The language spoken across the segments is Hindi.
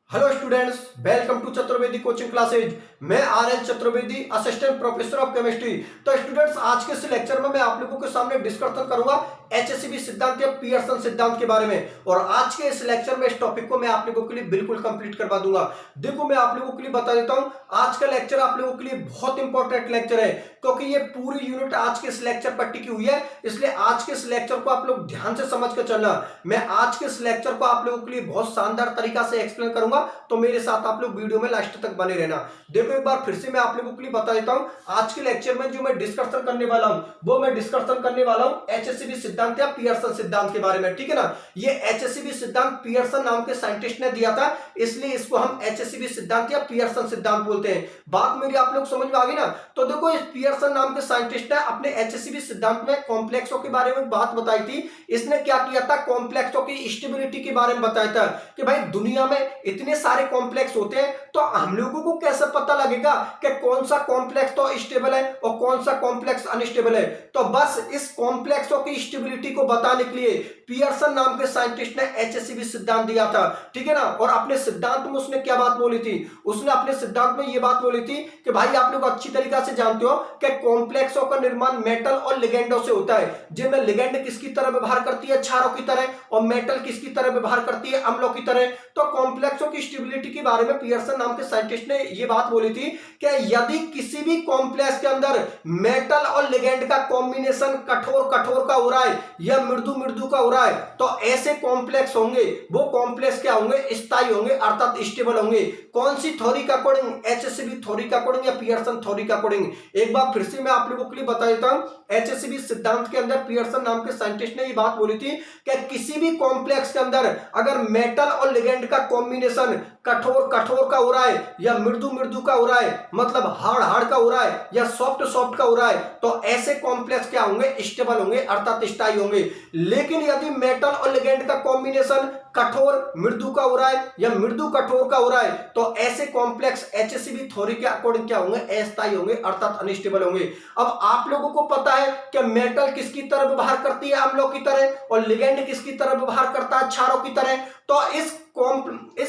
Hello students, welcome to Chaturvedi coaching classes. मैं आर.एल. Chaturvedi, assistant professor of chemistry. तो स्टूडेंट्स, आज के इस लेक्चर में मैं आप लोगों के सामने डिस्कशन करूंगा एचएससीबी सिद्धांत या पियर्सन सिद्धांत के बारे में। और आज के इस लेक्चर में इस टॉपिक को मैं आप लोगों के लिए बिल्कुल कंप्लीट करवा दूंगा। देखो, मैं आप लोगों के लिए बता देता हूं, आज का लेक्चर आप लोगों के लिए बहुत इंपॉर्टेंट लेक्चर है, क्योंकि ये पूरी यूनिट आज के इस लेक्चर पर टिकी हुई है। इसलिए आज के इस लेक्चर को आप लोग ध्यान से समझ कर चलना। मैं आज के इस लेक्चर को आप लोगों के लिए बहुत शानदार तरीका से एक्सप्लेन करूंगा, तो मेरे साथ आप लोग वीडियो में लास्ट तक बने रहना। देखो, एक बार फिर से मैं आप लोगों के लिए बता देता हूं, आज के लेक्चर में जो मैं डिस्कशन करने वाला हूं, वो मैं डिस्कशन करने वाला हूं एचएससीबी सिद्धांत या पियर्सन सिद्धांत के बारे में। ठीक है ना। ये एचएससीबी सिद्धांत पियर्सन नाम के साइंटिस्ट ने दिया था, इसलिए इसको हम एचएससीबी सिद्धांत या पियर्सन सिद्धांत बोलते हैं। बात मेरी आप लोग समझ में आ गई ना। तो देखो, इस पियर्सन नाम के साइंटिस्ट ने अपने एचएससीबी सिद्धांत में कॉम्प्लेक्सों के बारे में बात बताई थी। इसने क्या किया था, कॉम्प्लेक्सों की स्टेबिलिटी के बारे में बताया था कि भाई दुनिया में इतने सारे कॉम्प्लेक्स होते हैं, तो हम लोगों को कैसे पता लगेगा कि कौन सा कॉम्प्लेक्स तो स्टेबल है और कौन सा कॉम्प्लेक्स अनस्टेबल है। तो बस इस कॉम्प्लेक्सों की स्टेबिलिटी को बताने के लिए पियर्सन नाम के साइंटिस्ट ने एचएससीबी सिद्धांत दिया था। ठीक है ना। और अपने सिद्धांत में उसने क्या बात बोली थी, उसने अपने सिद्धांत में यह बात बोली थी कि भाई आप लोग अच्छी तरीके से जानते हो कि कॉम्प्लेक्सों का निर्माण मेटल और लिगेंडों से होता है, जिनमें लिगेंड किसकी तरह व्यवहार करती है, क्षारों की तरह, और मेटल किसकी तरह व्यवहार करती है, अम्लों की तरह। तो कॉम्प्लेक्सों की स्टेबिलिटी के बारे में पियर्सन नाम के साइंटिस्ट ने यह बात बोली थी कि यदि किसी भी कॉम्प्लेक्स के अंदर मेटल और लिगेंड का कॉम्बिनेशन कठोर कठोर का हो रहा है या मृदु मृदु का हो रहा है, तो ऐसे कॉम्प्लेक्स होंगे, वो कॉम्प्लेक्स क्या होंगे, स्थायी होंगे, अर्थात स्टेबल होंगे। कौन सी थ्योरी का अकॉर्डिंग, एचएससीबी थ्योरी का अकॉर्डिंग या पियर्सन थ्योरी का अकॉर्डिंग। एक बार फिर से मैं आप लोगों के लिए बता देता हूं, एचएससीबी सिद्धांत के अंदर पियर्सन नाम के साइंटिस्ट ने ये बात बोली थी कि किसी भी कॉम्प्लेक्स के अंदर अगर मेटल और लिगेंड का कॉम्बिनेशन कठोर कठोर का हो रहा है या मृदु मृदु का हो रहा है, मतलब हार्ड हार्ड का हो रहा है या सॉफ्ट सॉफ्ट का हो रहा है, तो ऐसे कॉम्प्लेक्स क्या होंगे, स्टेबल होंगे, अर्थात स्थायी होंगे। लेकिन यदि मेटल और लिगेंड का कॉम्बिनेशन कठोर मृदु का हो रहा है या मृदु कठोर का हो रहा है, तो ऐसे कॉम्प्लेक्स एचएससीबी थ्योरी के अकॉर्डिंग क्या होंगे, अस्थायी होंगे, अर्थात अनस्टेबल होंगे। अब आप लोगों को पता है कि मेटल किसकी तरह व्यवहार करती है, अम्लों की तरह, और लिगेंड किसकी तरह व्यवहार करता है, क्षारों की तरह। तो इस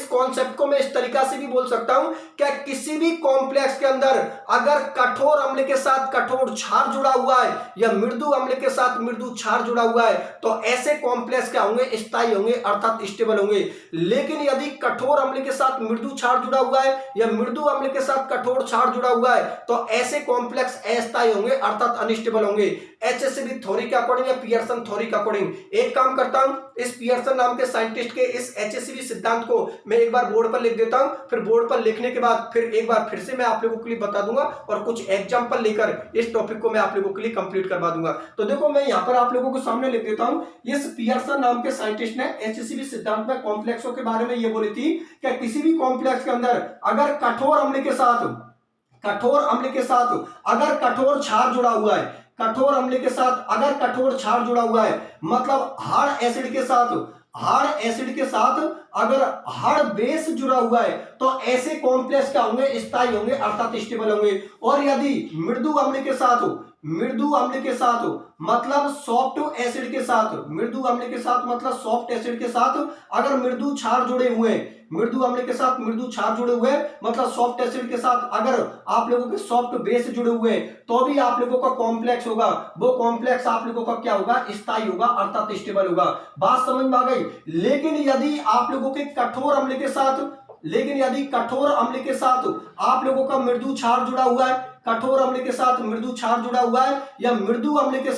कॉन्सेप्ट को मैं इस तरीका से भी बोल सकता हूं कि किसी भी कॉम्प्लेक्स के अंदर अगर कठोर अम्ल के साथ कठोर क्षार जुड़ा हुआ है या मृदु अम्ल के साथ मृदु क्षार जुड़ा हुआ है, तो ऐसे कॉम्प्लेक्स क्या होंगे, स्थायी होंगे, अर्थात स्टेबल होंगे। लेकिन यदि कठोर अम्ल के साथ मृदु क्षार जुड़ा हुआ है या मृदु अम्ल के साथ कठोर क्षार जुड़ा हुआ है, तो ऐसे कॉम्प्लेक्स अस्थायी होंगे, अर्थात अनस्टेबल होंगे। एचएससीबी थ्योरी के अकॉर्डिंग या पियर्सन थ्योरी के अकॉर्डिंग। एक काम करता हूं, इस पियर्सन नाम के साइंटिस्ट के इस एचएससीबी सिद्धांत को मैं एक बार बोर्ड पर लिख देता हूं, फिर बोर्ड पर लिखने के बाद फिर एक बार फिर से मैं आप लोगों के लिए बता दूंगा और कुछ एग्जांपल लेकर इस टॉपिक को मैं आप लोगों के लिए कंप्लीट करवा दूंगा। तो देखो, मैं यहां पर आप लोगों को सामने लिख देता हूं, इस पियर्सन नाम के साइंटिस्ट ने एचएससीबी सिद्धांत में कॉम्प्लेक्सों के बारे में यह बोली थी कि किसी भी कॉम्प्लेक्स के अंदर अगर कठोर अम्ल के साथ अगर कठोर क्षार जुड़ा हुआ है, कठोर अम्ल के साथ अगर कठोर क्षार जुड़ा हुआ है, मतलब हार्ड एसिड के साथ अगर हार्ड बेस जुड़ा हुआ है, तो ऐसे कॉम्प्लेक्स क्या होंगे, स्थायी होंगे, अर्थात स्टेबल होंगे। और यदि मृदु अम्ल के साथ मतलब सॉफ्ट एसिड के साथ, मृदु अम्ल के साथ मतलब सॉफ्ट एसिड के साथ अगर मृदु क्षार जुड़े हुए हैं, मृदु अम्ल के साथ मृदु क्षार जुड़े हुए हैं, मतलब सॉफ्ट एसिड के साथ अगर आप लोगों के सॉफ्ट बेस जुड़े हुए हैं, तो भी आप लोगों का कॉम्प्लेक्स होगा, वो कॉम्प्लेक्स आप लोगों का क्या होगा, स्थायी होगा, अर्थात स्टेबल होगा। बात समझ में आ गई। लेकिन यदि आप लोगों के कठोर अम्ल के साथ आप लोगों का मृदु क्षार जुड़ा हुआ है, कठोर अम्ल के साथ मृदु क्षार जुड़ा हुआ है, या मृदु अम्ल के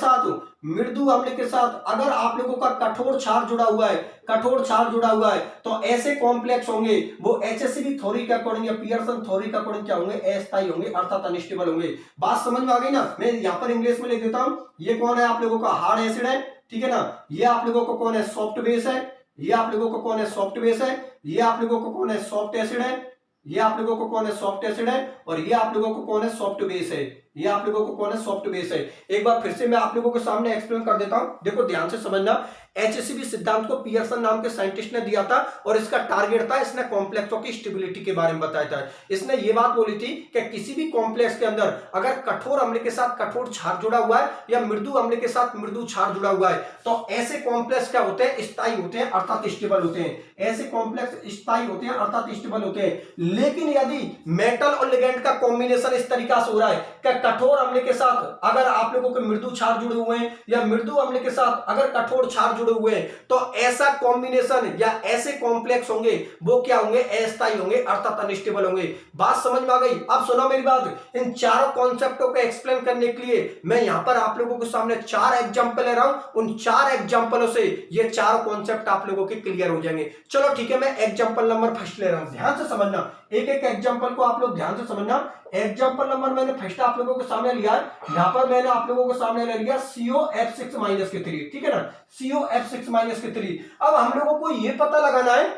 साथ अगर आप लोगों का कठोर क्षार जुड़ा हुआ है, तो ऐसे कॉम्प्लेक्स होंगे, वो एचएससीबी थ्योरी के अकॉर्डिंग या पियर्सन थ्योरी के अकॉर्डिंग क्या होंगे, अस्थायी होंगे, अर्थात अनस्टेबल होंगे। बात समझ में आ गई ना। मैं यहां पर इंग्लिश में लिख देता हूं, ये कौन है, आप लोगों का हार्ड एसिड है, ठीक है ना। ये आप लोगों को कौन है, सॉफ्ट बेस है। ये आप लोगों को कौन है, सॉफ्ट बेस है। ये आप लोगों को कौन है, सॉफ्ट एसिड है। ये आप लोगों को कौन है, सॉफ्ट एसिड है। और ये आप लोगों को कौन है, सॉफ्ट बेस है। ये आप लोगों को कौन है, सॉफ्ट बेस है। एक बार फिर से मैं आप लोगों के सामने एक्सप्लेन कर देता हूं, देखो ध्यान से समझना। एचएससीबी सिद्धांत को पियर्सन नाम के साइंटिस्ट ने दिया था और इसका टारगेट था, इसने कॉम्प्लेक्सों की स्टेबिलिटी के बारे में बताया था। इसने ये बात बोली थी कि किसी भी कॉम्प्लेक्स के अंदर अगर कठोर अम्ल के साथ कठोर क्षार जुड़ा हुआ है या मृदु अम्ल के साथ मृदु क्षार जुड़ा हुआ है तो ऐसे कॉम्प्लेक्स क्या होते हैं, स्थायी होते हैं अर्थात स्टेबल होते हैं। ऐसे कॉम्प्लेक्स स्थायी होते हैं अर्थात स्टेबल होते हैं। लेकिन यदि मेटल और लिगेंड का कॉम्बिनेशन इस तरीका से हो रहा है कि कठोर अम्ल के साथ अगर आप लोगों के मृदु क्षार जुड़े हुए हैं या मृदु अम्ल के साथ अगर कठोर क्षार जुड़े हुए हैं तो ऐसा कॉम्बिनेशन या ऐसे कॉम्प्लेक्स होंगे वो क्या होंगे, अस्थायी होंगे अर्थात अनस्टेबल होंगे। बात समझ में आ गई? अब सुनो मेरी बात, इन चारों कॉन्सेप्टों को एक्सप्लेन करने के लिए मैं यहां पर आप लोगों के सामने 4 एग्जांपल ले रहा हूं। उन 4 एग्जांपलों से ये चारों कॉन्सेप्ट आप लोगों के क्लियर हो जाएंगे। चलो ठीक है, मैं एग्जांपल नंबर फर्स्ट ले रहा हूं, ध्यान से समझना। एक एक एग्जांपल को आप लोग ध्यान से समझना। एग्जांपल नंबर मैंने फर्स्ट आप लोगों के सामने लिया है, यहां पर मैंने आप लोगों के सामने ले लिया COF6-3, ठीक है ना, COF6-3। अब हम लोगों को यह पता लगाना है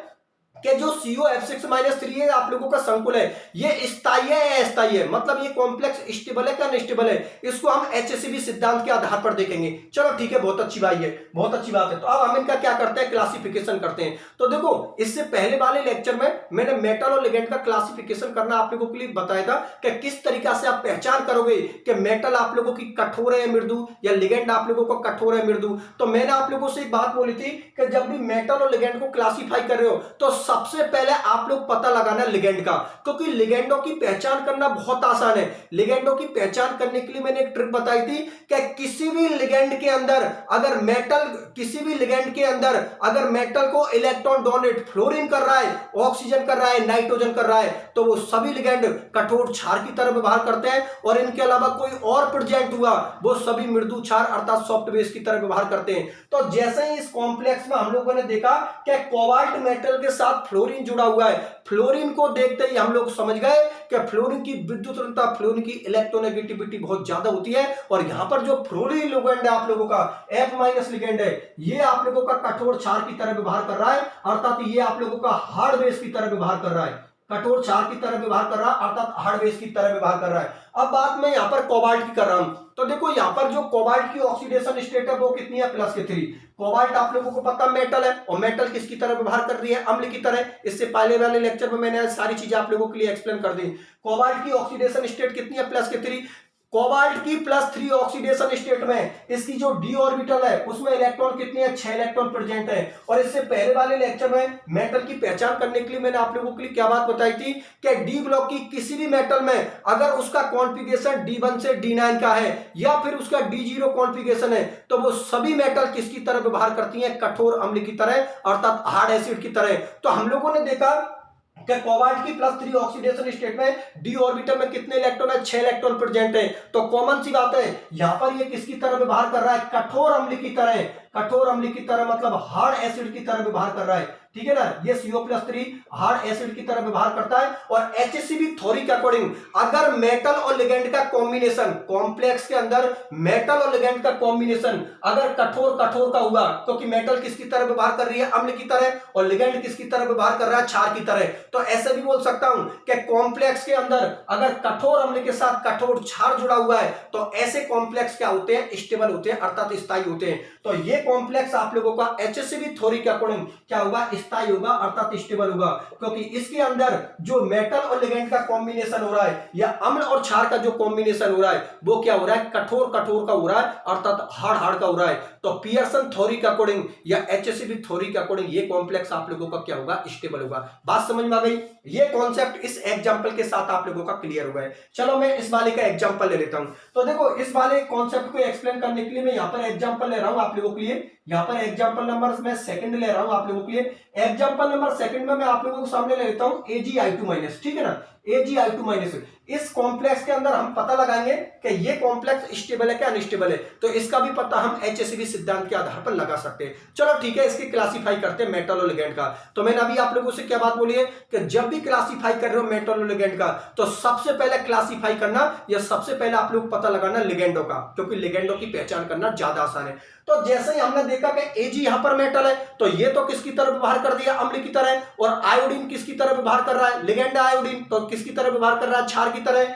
कि जो COF6-3 है आप लोगों का संकुल है, ये स्थायी है या अस्थायी है, मतलब ये कॉम्प्लेक्स स्टेबल है क्या अनस्टेबल है, इसको हम एचएससीबी सिद्धांत के आधार पर देखेंगे। चलो ठीक है, बहुत अच्छी बात है, बहुत अच्छी बात है। तो अब हम इनका क्या करते हैं, क्लासिफिकेशन करते हैं। तो देखो, इससे पहले वाले लेक्चर में मैंने मेटल और लिगेंड का क्लासिफिकेशन करना आप लोगों के लिए बताया था कि किस तरीका से आप पहचान करोगे कि मेटल आप लोगों की कठोर है मृदु या लिगेंड आप लोगों को कठोर है मृदु। तो मैंने आप लोगों से एक बात बोली थी कि जब भी मेटल और लिगेंड को क्लासीफाई कर रहे हो तो सबसे पहले आप लोग पता लगाना लिगेंड का, क्योंकि लिगेंडों की पहचान करना बहुत आसान है। लिगेंडों की पहचान करने के लिए मैंने एक ट्रिक बताई थी कि किसी भी लिगेंड के अंदर अगर मेटल, किसी भी लिगेंड के अंदर अगर मेटल को इलेक्ट्रॉन डोनेट फ्लोरीन कर रहा है, ऑक्सीजन कर रहा है, नाइट्रोजन कर रहा है, तो वो सभी लिगेंड कठोर क्षार की तरह व्यवहार करते हैं और इनके अलावा कोई और प्रेजेंट हुआ वो सभी मृदु क्षार अर्थात सॉफ्ट बेस की तरह व्यवहार करते हैं। तो जैसे ही इस कॉम्प्लेक्स में हम लोगों ने देखा कि कोबाल्ट मेटल के साथ फ्लोरीन जुड़ा हुआ है, फ्लोरीन को देखते ही हम लोग समझ गए कि फ्लोरीन की विद्युत ऋणता, फ्लोरीन की इलेक्ट्रोनेगेटिविटी बहुत ज्यादा होती है और यहां पर जो फ्लोरीन लिगेंड है आप लोगों का F- लिगेंड है, ये आप लोगों का कठोर क्षार की तरह व्यवहार कर रहा है अर्थात ये आप लोगों का हार्ड बेस की तरह व्यवहार कर रहा है, कठोर क्षार की तरह व्यवहार कर रहा है अर्थात हार्ड बेस की तरह व्यवहार कर रहा है। अब बात मैं यहां पर कोबाल्ट की कर रहा हूं, तो देखो यहां पर जो कोबाल्ट की ऑक्सीडेशन स्टेट है वो कितनी है, +3। कोबाल्ट आप लोगों को पता मेटल है और मेटल किसकी तरह व्यवहार कर रही है, अम्ल की तरह। इससे पहले वाले लेक्चर में मैंने सारी चीजें आप लोगों के लिए एक्सप्लेन कर दी। कोबाल्ट की ऑक्सीडेशन स्टेट कितनी है, +3। कोबाल्ट की +3 ऑक्सीडेशन स्टेट में इसकी जो डी ऑर्बिटल है उसमें इलेक्ट्रॉन कितने हैं, 6 इलेक्ट्रॉन प्रेजेंट है। और इससे पहले वाले लेक्चर में मेटल की पहचान करने के लिए मैंने आप लोगों के लिए क्या बात बताई थी कि डी ब्लॉक की किसी भी मेटल में अगर उसका कॉन्फ़िगरेशन D1 से D9 का है या फिर उसका D0 कॉन्फ़िगरेशन है तो वो सभी मेटल किसकी तरह व्यवहार करती है, कठोर अम्ल की तरह अर्थात हार्ड एसिड की तरह। तो हम लोगों ने देखा कि कोबाल्ट की +3 ऑक्सीडेशन स्टेट में डी ऑर्बिटल में कितने इलेक्ट्रॉन है, 6 इलेक्ट्रॉन प्रेजेंट है। तो कॉमन सी बात है, यहां पर ये किसकी तरह व्यवहार कर रहा है, कठोर अम्ल की तरह, कठोर अम्ल की तरह मतलब हार्ड एसिड की तरह व्यवहार कर रहा है, ठीक है ना। ये CO+3 हार्ड एसिड की तरह व्यवहार करता है। और एचएससीबी थ्योरी के अकॉर्डिंग अगर मेटल और लिगेंड का कॉम्बिनेशन, कॉम्प्लेक्स के अंदर मेटल और लिगेंड का कॉम्बिनेशन अगर कठोर कठोर का हुआ, क्योंकि मेटल किसकी तरह व्यवहार कर रही है, अम्ल की तरह, और लिगेंड किसकी तरह व्यवहार कर रहा है, क्षार की तरह, तो ऐसे भी बोल सकता हूं कि कॉम्प्लेक्स के अंदर अगर कठोर अम्ल के साथ कठोर क्षार जुड़ा हुआ है तो ऐसे कॉम्प्लेक्स क्या होते हैं, स्टेबल होते हैं अर्थात स्थायी होते हैं। तो ये कॉम्प्लेक्स आप लोगों का एचएससीबी थ्योरी के अकॉर्डिंग क्या होगा, स्थायी होगा अर्थात स्टेबल होगा, क्योंकि इसके अंदर जो मेटल और लिगेंड का कॉम्बिनेशन हो रहा है या अम्ल और क्षार का जो कॉम्बिनेशन हो रहा है वो क्या हो रहा है, कठोर कठोर का हो रहा है अर्थात हार्ड हार्ड का हो रहा है। तो पियर्सन थ्योरी के अकॉर्डिंग या एचएससीबी थ्योरी के अकॉर्डिंग ये कॉम्प्लेक्स आप लोगों का क्या होगा, स्टेबल होगा। बात समझ में आ गई? ये कॉन्सेप्ट इस एग्जांपल के साथ आप लोगों का क्लियर हो गया है। चलो मैं इस वाले का एग्जांपल ले लेता हूं। तो देखो इस वाले कॉन्सेप्ट को एक्सप्लेन करने के लिए मैं यहां पर एग्जांपल ले रहा हूं आप लोगों के लिए। यहां पर एग्जांपल नंबर मैं सेकंड ले रहा हूं आप लोगों के लिए। एग्जांपल नंबर सेकंड में मैं आप लोगों के सामने ले लेता हूं AgI2-, ठीक है ना, AgI2-। इस कॉम्प्लेक्स के अंदर हम पता लगाएंगे कि ये कॉम्प्लेक्स स्टेबल है क्या अनस्टेबल है, तो इसका भी पता हम एचएससीबी सिद्धांत के आधार पर लगा सकते हैं। चलो ठीक है, इसकी क्लासिफाई करते हैं मेटल और लिगेंड का। तो मैंने अभी आप लोगों से क्या बात बोली है कि जब भी क्लासिफाई कर रहे हो मेटल और लिगेंड का तो सबसे पहले क्लासिफाई करना या सबसे पहले आप लोग पता लगाना लिगेंडों का, क्योंकि लिगेंडों की पहचान करना ज्यादा आसान है। तो जैसे ही हमने देखा कि Ag यहां पर मेटल है तो ये तो किसकी तरह व्यवहार कर दिया, अम्ल की तरह, और आयोडीन किसकी तरह व्यवहार कर रहा है, लिगेंड आयोडीन, तो किसकी तरह व्यवहार कर रहा है, क्षार की तरह।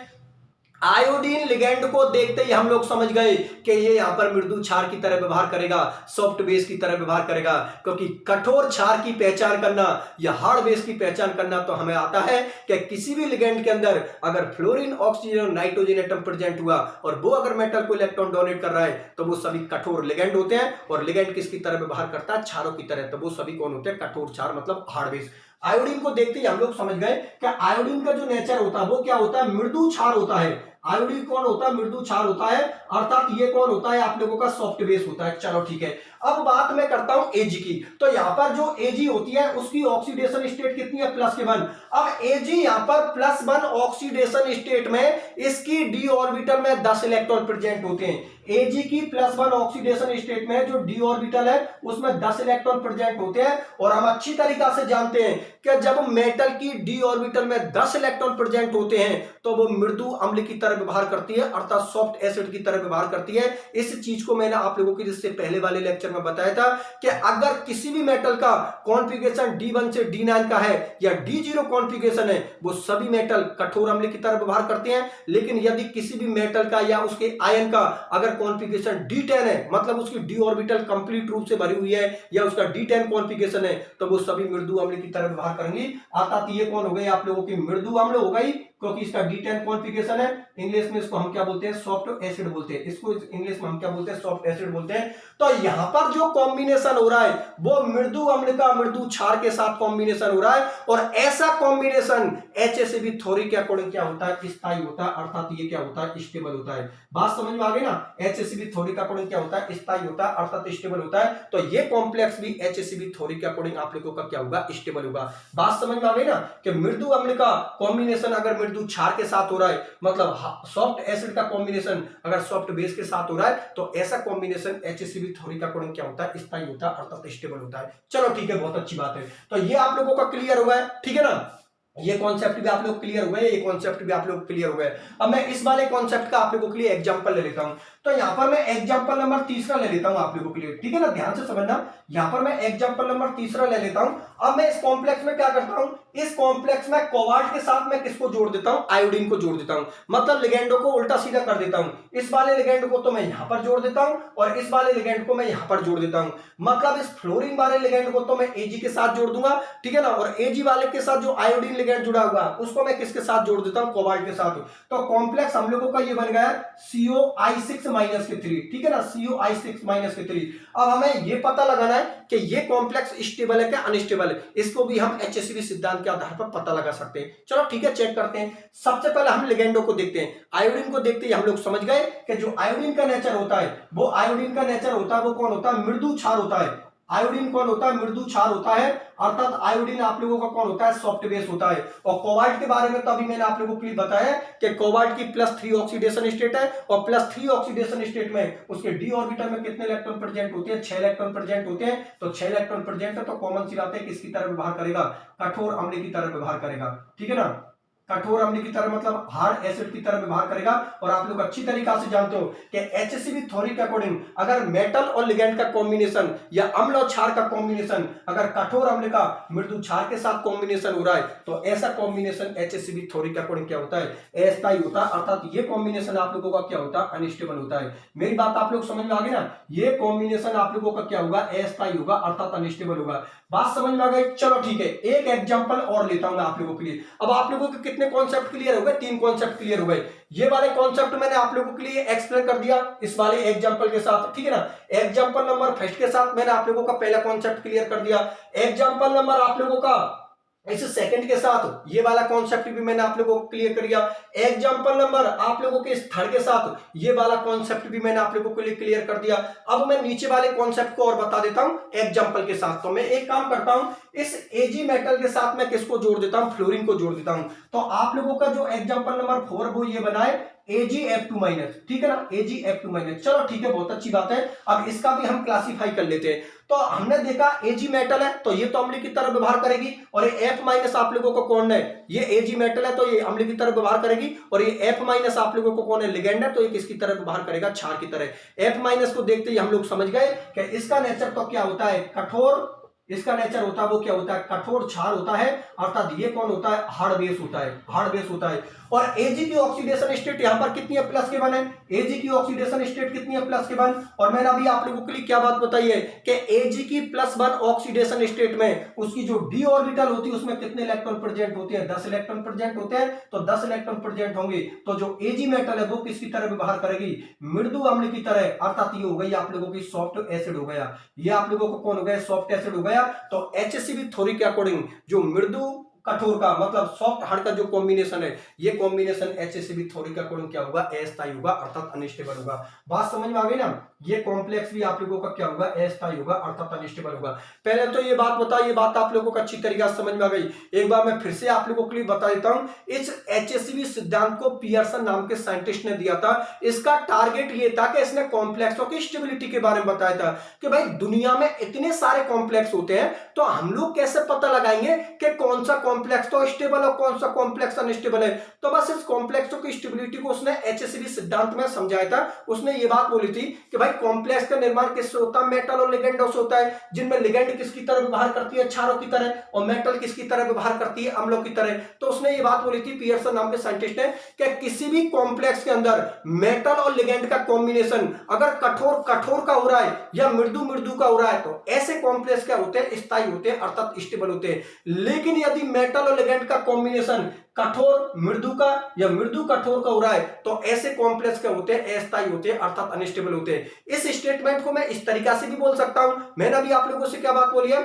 आयोडीन लिगेंड को देखते ही हम लोग समझ गए कि ये यहां पर मृदु क्षार की तरह व्यवहार करेगा, सॉफ्ट बेस की तरह व्यवहार करेगा, क्योंकि कठोर क्षार की पहचान करना या हार्ड बेस की पहचान करना तो हमें आता है कि किसी भी लिगेंड के अंदर अगर फ्लोरीन, ऑक्सीजन और नाइट्रोजन एटम प्रेजेंट हुआ और वो अगर मेटल को इलेक्ट्रॉन डोनेट कर रहा है तो वो सभी कठोर लिगेंड होते हैं। और लिगेंड किसकी तरह व्यवहार करता है? क्षारों की तरह। तो वो सभी कौन होते हैं? कठोर क्षार, मतलब हार्ड बेस। आयोडीन को देखते ही हम लोग समझ गए कि आयोडीन का जो नेचर होता है वो क्या होता है? मृदु क्षार होता है। आयोडीन कौन होता है? मृदु क्षार होता है, अर्थात ये कौन होता है? आप लोगों का सॉफ्ट बेस होता है। चलो ठीक है, अब बात मैं करता हूं Ag की। तो यहां पर जो Ag होती है उसकी ऑक्सीडेशन स्टेट कितनी है? +1। अब Ag यहां पर +1 ऑक्सीडेशन स्टेट में इसकी d ऑर्बिटल में 10 इलेक्ट्रॉन प्रेजेंट होते हैं। Ag की +1 ऑक्सीडेशन स्टेट में जो d ऑर्बिटल है उसमें 10 इलेक्ट्रॉन प्रेजेंट होते हैं। और हम अच्छी तरीका से जानते हैं कि जब मेटल की d ऑर्बिटल में 10 इलेक्ट्रॉन प्रेजेंट होते हैं तो वो मृदु अम्ल की तरह व्यवहार करती है, अर्थात सॉफ्ट एसिड की तरह व्यवहार करती है। इस चीज को मैंने आप लोगों के जिससे पहले वाले लेक्चर में बताया था कि अगर किसी भी मेटल का कॉन्फ़िगरेशन D1 से D9 का है या D0 कॉन्फ़िगरेशन है, वो सभी मेटल कठोर अम्ल की तरह व्यवहार करते हैं। लेकिन यदि किसी भी मेटल का या उसके आयन का अगर कॉन्फ़िगरेशन D10 है, मतलब उसकी d ऑर्बिटल कंप्लीट रूप से भरी हुई है या उसका D10 कॉन्फ़िगरेशन है, तो वो सभी मृदु अम्ल की तरह व्यवहार करेंगी। अर्थात ये कौन हो गई? आप लोगों की मृदु अम्ल हो गई, क्योंकि इसका D10 कॉन्फ़िगरेशन है। इंग्लिश में इसको हम क्या बोलते हैं? सॉफ्ट एसिड बोलते हैं। इसको इंग्लिश में हम क्या बोलते हैं? सॉफ्ट एसिड बोलते हैं। तो यहां पर जो कॉम्बिनेशन हो रहा है वो मृदु अम्ल का मृदु क्षार के साथ कॉम्बिनेशन हो रहा है। और ऐसा कॉम्बिनेशन HACB थ्योरी के अकॉर्डिंग क्या होता है? स्थायी होता है, अर्थात ये क्या होता है? स्टेबल होता है। बात समझ में आ गई ना? HACB थ्योरी के अकॉर्डिंग क्या होता है? स्थायी होता है, अर्थात स्टेबल होता है। तो ये कॉम्प्लेक्स भी HACB थ्योरी के अकॉर्डिंग आप लोगों का क्या होगा? स्टेबल होगा। बात समझ में आ गई ना कि मृदु अम्ल का कॉम्बिनेशन अगर मृदु क्षार के साथ हो रहा है, मतलब सॉफ्ट एसिड का कॉम्बिनेशन अगर सॉफ्ट बेस के साथ हो रहा है, तो ऐसा कॉम्बिनेशन HACB थ्योरी का अकॉर्डिंग क्या होता है? स्थायी होता है, अर्थात स्टेबल होता है। चलो ठीक है, बहुत अच्छी बात है। तो ये आप लोगों का क्लियर हो गया, ठीक है ना? ये कॉन्सेप्ट भी आप लोग क्लियर हो गए, ये कॉन्सेप्ट भी आप लोग क्लियर हो गए। अब मैं इस वाले कॉन्सेप्ट का आप लोगों के लिए एग्जांपल ले लेता हूं। तो यहां पर मैं एग्जांपल नंबर 3 ले लेता हूं आप लोगों के लिए, ठीक है ना? ध्यान से समझना, यहां पर मैं एग्जांपल नंबर 3 ले लेता हूं। अब मैं इस कॉम्प्लेक्स में क्या करता हूं? इस कॉम्प्लेक्स में कोबाल्ट के साथ मैं किसको जोड़ देता हूं? आयोडीन को जोड़ देता हूं। मतलब लिगेंडो को उल्टा सीधा कर देता हूं। इस वाले लिगेंड को तो मैं यहां पर जोड़ देता हूं और इस वाले लिगेंड को मैं यहां पर जोड़ देता हूं। मतलब इस फ्लोरीन वाले लिगेंड को तो मैं Ag के साथ जोड़ दूंगा, ठीक है ना? और Ag वाले के साथ जो आयोडीन लिगेंड जुड़ा हुआ उसको मैं किसके साथ जोड़ देता हूं? कोबाल्ट के साथ। तो कॉम्प्लेक्स हम लोगों का ये बन गया CO6-3, ठीक है ना? CO6-3। अब हमें ये पता लगाना है कि ये कॉम्प्लेक्स स्टेबल है क्या अनस्टेबल है। इसको भी हम HACB सिद्धांत के आधार पर पता लगा सकते हैं। चलो ठीक है, चेक करते हैं। सबसे पहले हम लिगेंडो को देखते हैं। आयोडीन को देखते ही हम लोग समझ गए कि जो आयोडीन का नेचर होता है वो कौन होता है? मृदु क्षार होता है। आयोडीन कौन होता है? मृदु क्षार होता है, अर्थात आयोडीन आप लोगों का कौन होता है? सॉफ्ट बेस होता है। और कोबाल्ट के बारे में तो अभी मैंने आप लोगों के लिए बताया कि कोबाल्ट की +3 ऑक्सीडेशन स्टेट है और +3 ऑक्सीडेशन स्टेट में उसके d ऑर्बिटल में कितने इलेक्ट्रॉन प्रेजेंट होते हैं? 6 इलेक्ट्रॉन प्रेजेंट होते हैं। तो 6 इलेक्ट्रॉन प्रेजेंट है तो कॉमन सी बात है किसकी तरह व्यवहार करेगा? कठोर अम्ल की तरह व्यवहार करेगा, ठीक है ना? कठोर अम्ल की तरह मतलब हार्ड एसिड की तरह व्यवहार करेगा। और आप लोग अच्छी तरीका से जानते हो कि HACB थ्योरी के अकॉर्डिंग अगर मेटल और लिगेंड का कॉम्बिनेशन या अम्ल और क्षार का कॉम्बिनेशन अगर कठोर अम्ल का मृदु क्षार के साथ कॉम्बिनेशन हो रहा है तो ऐसा कॉम्बिनेशन HACB थ्योरी के अकॉर्डिंग क्या होता है? अस्थायी होता है, अर्थात ये कॉम्बिनेशन आप लोगों का क्या होता है? अनस्टेबल होता है। मेरी बात आप लोग समझ में आ गई ना? ये कॉम्बिनेशन आप लोगों का क्या होगा? अस्थायी होगा, अर्थात अनस्टेबल होगा। बात समझ में आ गई? चलो ठीक है, एक एग्जांपल और लेता हूं मैं आप लोगों के लिए। अब आप लोगों के कितने कॉन्सेप्ट क्लियर हो गए? 3 कॉन्सेप्ट क्लियर हो गए। ये वाले कॉन्सेप्ट मैंने आप लोगों के लिए एक्सप्लेन कर दिया इस वाले एग्जांपल के साथ, ठीक है ना? एग्जांपल नंबर फर्स्ट के साथ मैंने आप लोगों का पहला कॉन्सेप्ट क्लियर कर दिया। एग्जांपल नंबर आप लोगों का इस सेकंड के साथ ये वाला कॉन्सेप्ट भी मैंने आप लोगों को क्लियर कर दिया। एग्जांपल नंबर आप लोगों के इस थर्ड के साथ ये वाला कॉन्सेप्ट भी मैंने आप लोगों के लिए क्लियर कर दिया। अब मैं नीचे वाले कॉन्सेप्ट को और बता देता हूं एग्जांपल के साथ। तो मैं एक काम करता हूं, इस Ag मेटल के साथ मैं किसको जोड़ देता हूं? फ्लोरीन को जोड़ देता हूं। तो आप लोगों का जो एग्जांपल नंबर 4 वो ये बना है AgF2-, ठीक है ना? AgF2-। चलो ठीक है, बहुत अच्छी बात है। अब इसका भी हम क्लासीफाई कर लेते हैं। तो हमने देखा Ag मेटल है तो ये तो अम्ल की तरह व्यवहार करेगी, और ये F- आप लोगों को कौन है? ये Ag मेटल है तो ये अम्ल की तरह व्यवहार करेगी, और ये F- आप लोगों को कौन है? लिगेंड है तो ये किसकी तरह व्यवहार करेगा? क्षार की तरह। F- को देखते ही हम लोग समझ गए कि इसका नेचर तो क्या होता है? कठोर इसका नेचर होता है वो क्या होता है, कठोर क्षार होता है, अर्थात ये कौन होता है, हार्ड बेस होता है, हार्ड बेस होता है। और Ag की ऑक्सीडेशन स्टेट यहां पर कितनी है, प्लस के वन है। Ag की ऑक्सीडेशन स्टेट कितनी है, प्लस के वन। और मैंने अभी आप लोगों के लिए क्या बात बताई है कि Ag की +1 ऑक्सीडेशन स्टेट में उसकी जो d ऑर्बिटल होती है उसमें कितने इलेक्ट्रॉन प्रेजेंट होते हैं, 10 इलेक्ट्रॉन प्रेजेंट होते हैं। तो 10 इलेक्ट्रॉन प्रेजेंट होंगे तो जो Ag मेटल है वो किसकी तरह व्यवहार करेगी, मृदु अम्ल की तरह, अर्थात ये हो गई आप लोगों की सॉफ्ट एसिड हो गया, ये आप लोगों को कौन हो गया, सॉफ्ट एसिड हो गया। तो HCl थ्योरी के अकॉर्डिंग जो मृदु कठोर का मतलब सॉफ्ट हार्ड का जो कॉम्बिनेशन है, ये कॉम्बिनेशन HCl थ्योरी के अकॉर्डिंग क्या होगा, अस्थायी होगा, अर्थात अनस्टेबल होगा। बात समझ में आ गई ना, ये कॉम्प्लेक्स भी आप लोगों का क्या होगा, अस्थायी होगा, अर्थात अनस्टेबल होगा। पहले तो ये बात बताओ, ये बात आप लोगों को अच्छी तरीके से समझ में आ गई। एक बार मैं फिर से आप लोगों के लिए बता देता हूं, इस HCl सिद्धांत को पियर्सन नाम के साइंटिस्ट ने दिया था। इसका टारगेट ये था कि इसने कॉम्प्लेक्सों की स्टेबिलिटी के बारे में बताया था कि भाई दुनिया में इतने सारे कॉम्प्लेक्स होते हैं, तो हम लोग कैसे पता लगाएंगे कि कौन सा कॉम्प्लेक्स तो स्टेबल और कौन सा कॉम्प्लेक्स अनस्टेबल है। तो बस इस कॉम्प्लेक्सों की स्टेबिलिटी को उसने HCl सिद्धांत में समझाया था। उसने ये बात बोली थी कि भाई कॉम्प्लेक्स का निर्माण किससे होता है, मेटल और लिगेंडों से होता है, जिनमें लिगेंड किसकी तरह व्यवहार करती है, क्षारों की तरह, और मेटल किसकी तरह व्यवहार करती है, अम्लों की तरह। तो उसने ये बात बोली थी पियर्सन नाम के साइंटिस्ट ने कि किसी भी कॉम्प्लेक्स के अंदर मेटल और लिगेंड का कॉम्बिनेशन अगर कठोर कठोर का हो रहा है या मृदु मृदु का हो रहा है, तो ऐसे कॉम्प्लेक्स क्या होते हैं, स्थायी होते हैं, अर्थात स्टेबल होते हैं। लेकिन यदि मेटल और लिगेंड का कॉम्बिनेशन कठोर मृदु का या मृदु कठोर का हो रहा है, तो ऐसे कॉम्प्लेक्स क्या होते हैं, अस्थायी होते हैं, अर्थात अनस्टेबल होते हैं। इस स्टेटमेंट को मैं इस तरीका से भी बोल सकता हूं, मैंने अभी आप लोगों से क्या बात बोली है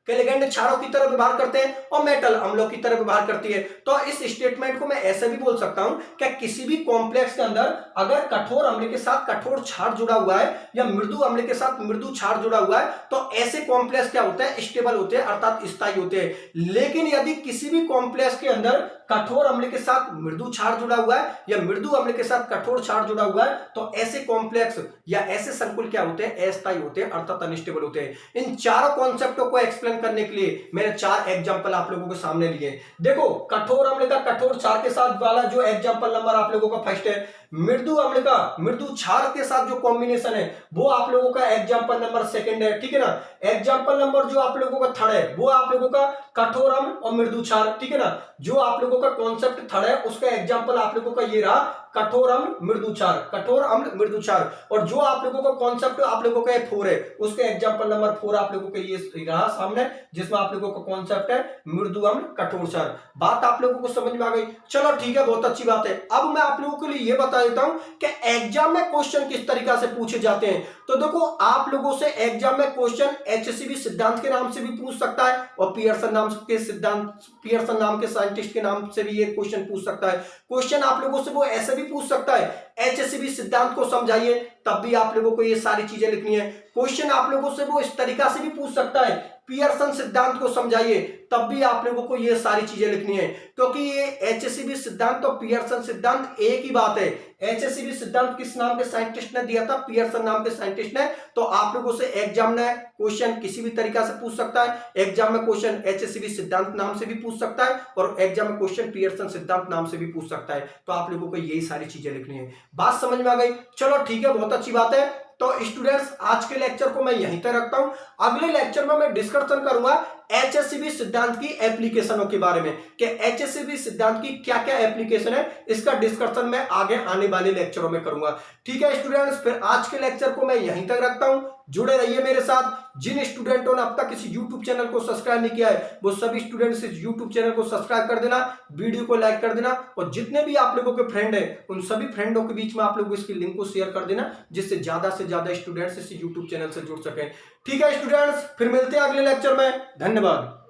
कि लिगेंड क्षारों की तरह व्यवहार करते हैं और मेटल अम्लों की तरह व्यवहार करती है। तो इस स्टेटमेंट को मैं ऐसे भी बोल सकता हूं कि किसी भी कॉम्प्लेक्स के अंदर अगर कठोर अम्ल के साथ कठोर क्षार जुड़ा हुआ है या मृदु अम्ल के साथ मृदु क्षार जुड़ा हुआ है, तो ऐसे कॉम्प्लेक्स क्या होते हैं, स्टेबल होते हैं, अर्थात स्थायी होते हैं। लेकिन यदि किसी भी कॉम्प्लेक्स के अंदर कठोर अम्ल के साथ मृदु क्षार जुड़ा हुआ है या मृदु अम्ल के साथ कठोर क्षार जुड़ा हुआ है, तो ऐसे कॉम्प्लेक्स या ऐसे संकुल क्या होते हैं, अस्थायी होते हैं, अर्थात अनस्टेबल होते हैं। इन चारों कॉन्सेप्टों को एक्सप्लेन करने के लिए मैंने 4 एग्जांपल आप लोगों के सामने लिए। देखो, कठोर अम्ल का कठोर क्षार के साथ वाला जो एग्जांपल नंबर आप लोगों का फर्स्ट है, मृदु अम्ल का मृदु क्षार के साथ जो कॉम्बिनेशन है वो आप लोगों का एग्जांपल नंबर सेकंड है, ठीक है ना। एग्जांपल नंबर जो आप लोगों का थर्ड है वो आप लोगों का कठोर अम्ल और मृदु क्षार, ठीक है ना। जो आप लोगों का कॉन्सेप्ट थर्ड है उसका एग्जांपल आप लोगों का ये रहा, कठोर अम्ल मृदु क्षार, कठोर अम्ल मृदु क्षार। और जो आप लोगों का कॉन्सेप्ट आप लोगों का 4 है उसका एग्जांपल नंबर 4 आप लोगों का ये रहा सामने, जिसमें आप लोगों का कॉन्सेप्ट है मृदु अम्ल कठोर क्षार। बात आप लोगों को समझ में आ गई, चलो ठीक है, बहुत अच्छी बात है। अब मैं आप लोगों के लिए ये बता देता हूं कि एग्जाम में क्वेश्चन किस तरीका से पूछे जाते हैं। तो देखो, आप लोगों से एग्जाम में क्वेश्चन HCl सिद्धांत के नाम से भी पूछ सकता है और पियर्सन नाम के साइंटिस्ट के नाम से भी ये क्वेश्चन पूछ सकता है। क्वेश्चन आप लोगों से वो ऐसे भी पूछ सकता है, HCl सिद्धांत को समझाइए, तब भी आप लोगों को ये सारी चीजें लिखनी है। क्वेश्चन आप लोगों से वो इस तरीका से भी पूछ सकता है, पियर्सन सिद्धांत को समझाइए, तब भी आप लोगों को ये सारी चीजें लिखनी है, क्योंकि ये HCl सिद्धांत और पियर्सन सिद्धांत एक ही बात है। HCl सिद्धांत किस नाम के साइंटिस्ट ने दिया था, पियर्सन नाम के साइंटिस्ट ने। तो आप लोगों से एग्जाम में क्वेश्चन किसी भी तरीका से पूछ सकता है। एग्जाम में क्वेश्चन HCl सिद्धांत नाम से भी पूछ सकता है और एग्जाम में क्वेश्चन पियर्सन सिद्धांत नाम से भी पूछ सकता है। तो आप लोगों को यही सारी चीजें लिखनी है। बात समझ में आ गई, चलो ठीक है, बहुत अच्छी बात है। तो स्टूडेंट्स, आज के लेक्चर को मैं यहीं तक रखता हूं। अगले लेक्चर में मैं डिस्कशन करूंगा HCl सिद्धांत की एप्लीकेशनों के बारे में कि HCl सिद्धांत की क्या क्या एप्लीकेशन है, इसका डिस्कशन मैं आगे आने वाले लेक्चरों में करूंगा। ठीक है स्टूडेंट्स, फिर आज के लेक्चर को मैं यहीं तक रखता हूं। जुड़े रहिए मेरे साथ। जिन स्टूडेंटों ने अब तक इस YouTube चैनल को सब्सक्राइब नहीं किया है, वो सभी स्टूडेंट्स इस YouTube चैनल को सब्सक्राइब कर देना, वीडियो को लाइक कर देना, और जितने भी आप लोगों के फ्रेंड हैं उन सभी फ्रेंडों के बीच में आप लोग इसकी लिंक को शेयर कर देना, जिससे ज्यादा से ज्यादा स्टूडेंट्स इस YouTube चैनल से जुड़ सकें। ठीक है स्टूडेंट्स, फिर मिलते हैं अगले लेक्चर में। धन्यवाद।